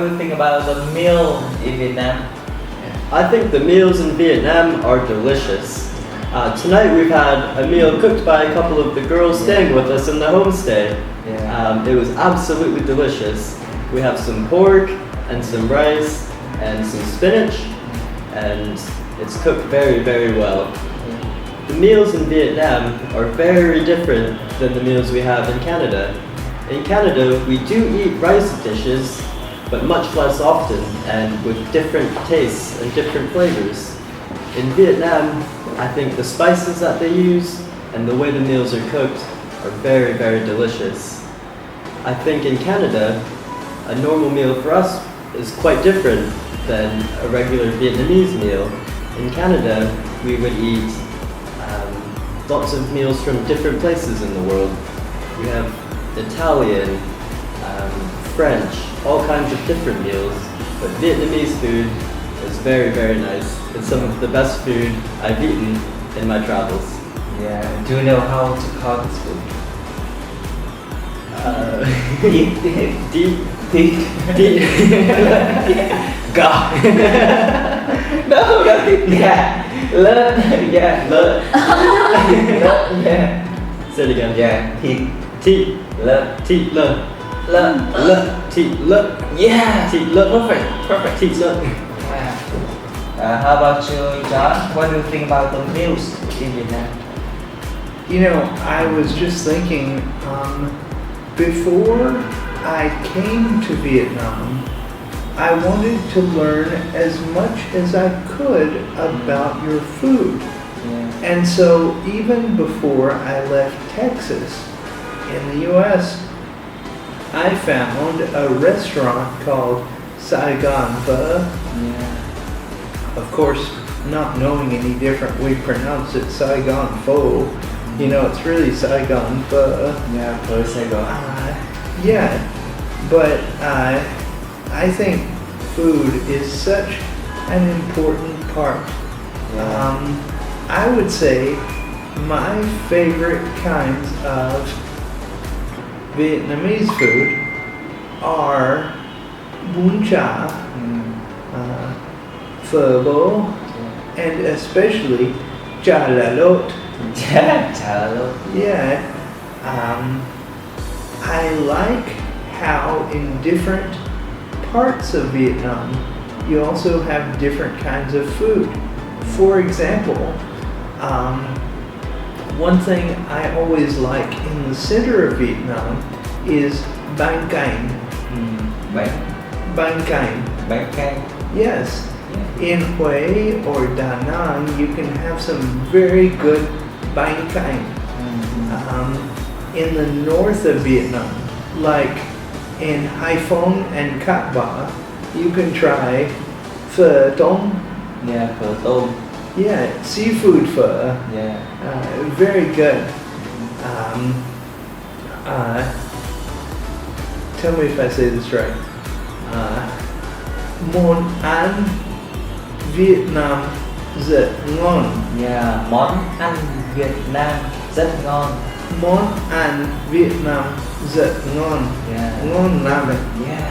do you think about the meal in Vietnam? I think the meals in Vietnam are delicious. Tonight we've had a meal cooked by a couple of the girls staying with us in the homestay. It was absolutely delicious. We have some pork and some rice and some spinach, and it's cooked very, very well. The meals in Vietnam are very different than the meals we have in Canada. In Canada, we do eat rice dishes, but much less often and with different tastes and different flavors. In Vietnam, I think the spices that they use and the way the meals are cooked are very, very delicious. I think in Canada, a normal meal for us is quite different than a regular Vietnamese meal. In Canada, we would eat lots of meals from different places in the world. We have Italian, French, all kinds of different meals, but Vietnamese food is very, very nice. It's some of the best food I've eaten in my travels. Yeah. Do you know how to call this food? God. No. Yeah. Learn. Yeah. Learn. Yeah. Say it again. Yeah. Thịt. Thịt. Learn. Thịt. Learn. Learn. Learn. Thịt. Learn. Yeah. Thịt. Learn. Perfect. Thịt. Learn. How about you, John? What do you think about the meals in Vietnam? You know, I was just thinking, before I came to Vietnam, I wanted to learn as much as I could about your food. Yeah. And so even before I left Texas in the US, I found a restaurant called Saigon Pho. Yeah. Of course, not knowing any different, we pronounce it Saigon Pho. You know, it's really Saigon Pho. Yeah, for Saigon. Yeah, but I think food is such an important part. Yeah. I would say my favorite kinds of Vietnamese food are bún chả, phở bò, and especially chả lá lốt. Yeah, chả lá lốt. Yeah. I like how in different parts of Vietnam you also have different kinds of food. For example, one thing I always like in the center of Vietnam is bánh canh. Bánh canh. Bánh canh. Yes. Yeah. In Hue or Da Nang, you can have some very good bánh canh. In the north of Vietnam, like in Haiphong and Cat Ba, you can try phở tôm. Yeah, phở tôm. Yeah, seafood phở. Yeah. Very good. Tell me if I say this right. Món ăn Việt Nam rất ngon. Yeah, món ăn Việt Nam rất ngon. Món ăn Việt Nam rất ngon. Yeah. Ngon lắm. Yeah.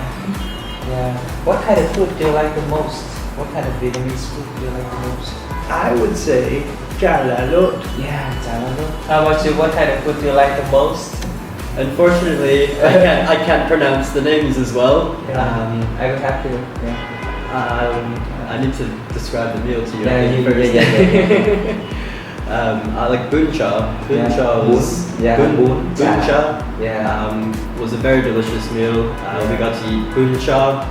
Yeah. What kind of food do you like the most? What kind of Vietnamese food do you like the most? I would say chả lá lốt. Yeah, chả lá lốt. How about you? What kind of food do you like the most? Unfortunately, I can't pronounce the names as well. I will have to. Yeah. I need to describe the meal to you. Yeah. I like bún chả. Bún chả was bún chả. Yeah. Was a very delicious meal. We got to eat bún chả,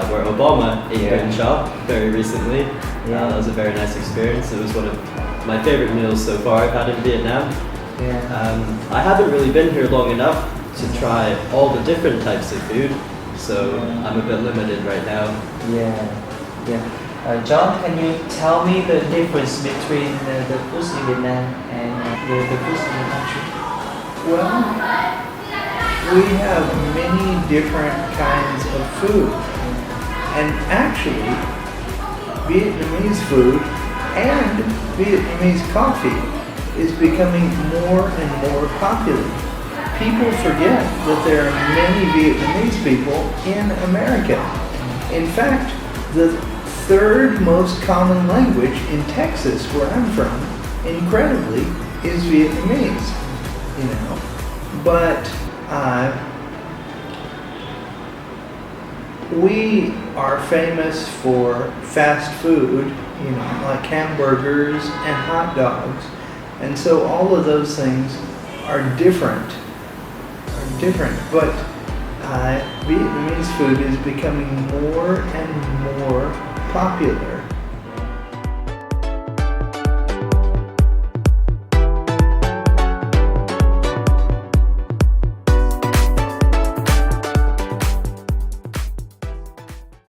where Obama ate bún chả very recently. That was a very nice experience. It was one of my favorite meals so far I've had in Vietnam. Yeah. I haven't really been here long enough to try all the different types of food, so I'm a bit limited right now. Yeah. John, can you tell me the difference between the foods in Vietnam and the foods in the country? Well, we have many different kinds of food. And actually, Vietnamese food and Vietnamese coffee is becoming more and more popular. People forget that there are many Vietnamese people in America. In fact, the third most common language in Texas, where I'm from, incredibly, is Vietnamese. You know, but we are famous for fast food, you know, like hamburgers and hot dogs, and so all of those things are different. But Vietnamese food is becoming more and more popular.